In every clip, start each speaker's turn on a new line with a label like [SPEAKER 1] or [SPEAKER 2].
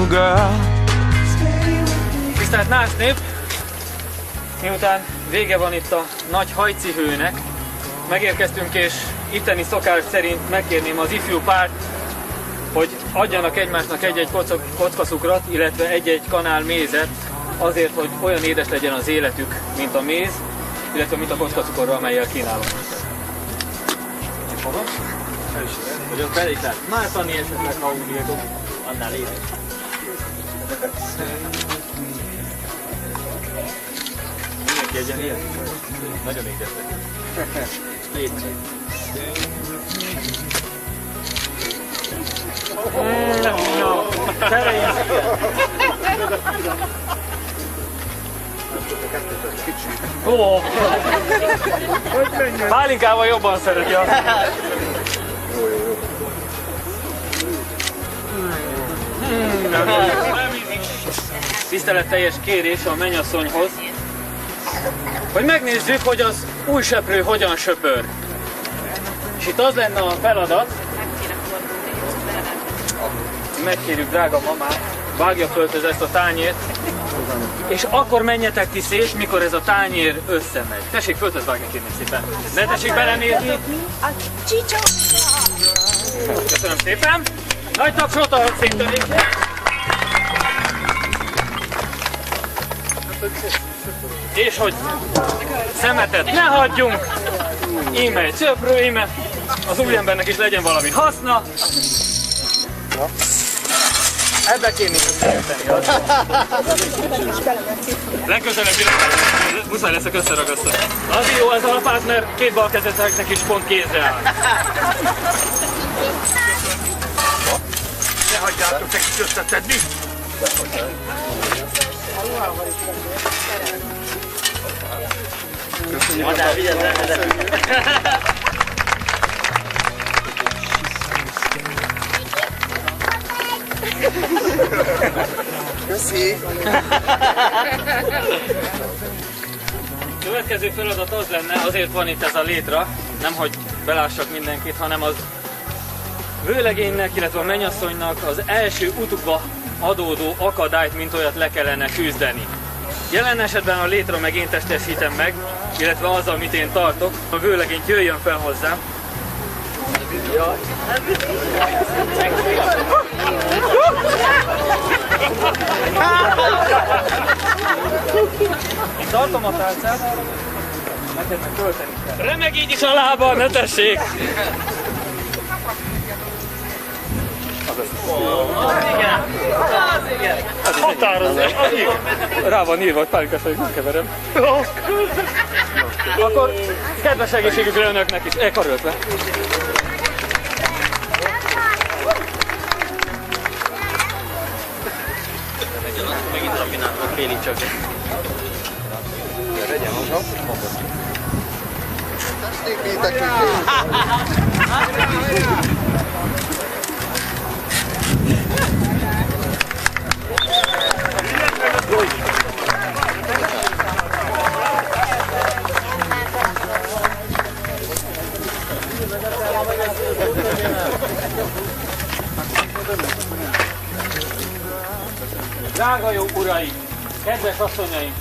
[SPEAKER 1] girl.
[SPEAKER 2] Tisztelt Nász nép! Miután vége van itt a nagy hajcihőnek, megérkeztünk, és itteni szokás szerint megkérném az ifjú párt, hogy adjanak egymásnak egy-egy kockacukrot, illetve egy-egy kanál mézet, azért, hogy olyan édes legyen az életük, mint a méz, illetve mint a kockacukorra, amellyel kínálom. Fogom? Hogy ott belé lehet mártani esetleg, ha úgy írtok, annál édes. Mindenki egyen ilyet? Nagyon édes legyen. Légy. No, terején ó! Pálinkával jobban szereti a... Tiszteletteljes kérés a mennyasszonyhoz, hogy megnézzük, hogy az új söprő hogyan söpör. És itt az lenne a feladat, megkérjük drága mamát, vágja föl ezt a tányért, és akkor menjetek ti szét, mikor ez a tányér összemegy. Tessék föltözvágni, kérni szépen. Ne tessék belenézni.
[SPEAKER 3] A csicsó!
[SPEAKER 2] Köszönöm szépen. Nagy tapsot a széttörésre. És hogy szemetet ne hagyjunk. Íme egy söprő, íme az új embernek is legyen valami haszna. Ebbe kéne segíteni. Legközelebb muszáj leszek összeragasztani. Az jó ez a lapát, mert két bal kezeteknek is pont kézre áll.
[SPEAKER 4] Ne hagyjátok nekik összetedni!
[SPEAKER 2] Adál, vigyázz el!
[SPEAKER 4] Köszi!
[SPEAKER 2] Következő feladat az lenne, azért van itt ez a létra, nem hogy belássak mindenkit, hanem az vőlegénynek, illetve a mennyasszonynak az első utukba adódó akadályt, mint olyat le kellene küzdeni. Jelen esetben a létra meg én testesítem meg, illetve az, amit én tartok, a vőlegényt jöjjön fel hozzám. Jaj. Én tartom a tálcát, neked meg költeni kell. Remeg így is a lába, ne tessék! Az igen! Határozó! Rá van írva, hogy pálinkaság nem keverem. Akkor kedves egészségükre önöknek is, karöltve. Megint rafináltam félig csak.
[SPEAKER 4] Legyen maga. Tessék,
[SPEAKER 2] Drága jó uraim, kedves asszonyaim,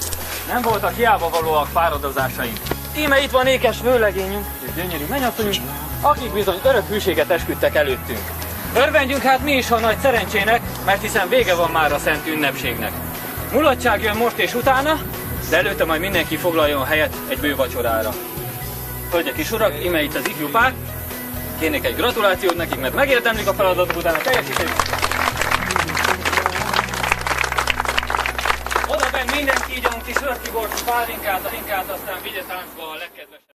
[SPEAKER 2] nem voltak hiába valóak fáradozásaink. Íme itt van ékes vőlegényünk és gyönyörű mennyasszonyunk, akik bizony örök hűséget esküdtek előttünk. Örvendjünk hát mi is a nagy szerencsének, mert hiszen vége van már a szent ünnepségnek. Mulatság jön most és utána, de előtte majd mindenki foglaljon helyet egy bő vacsorára. Hölgyek és urak, íme itt az ifjú pár, kérnék egy gratulációt nekik, mert megérdemlik a feladatok után a teljesítést. Oda benn mindenki így a kis örkibortú pálinkát, aztán vigye táncba a legkedvesebb.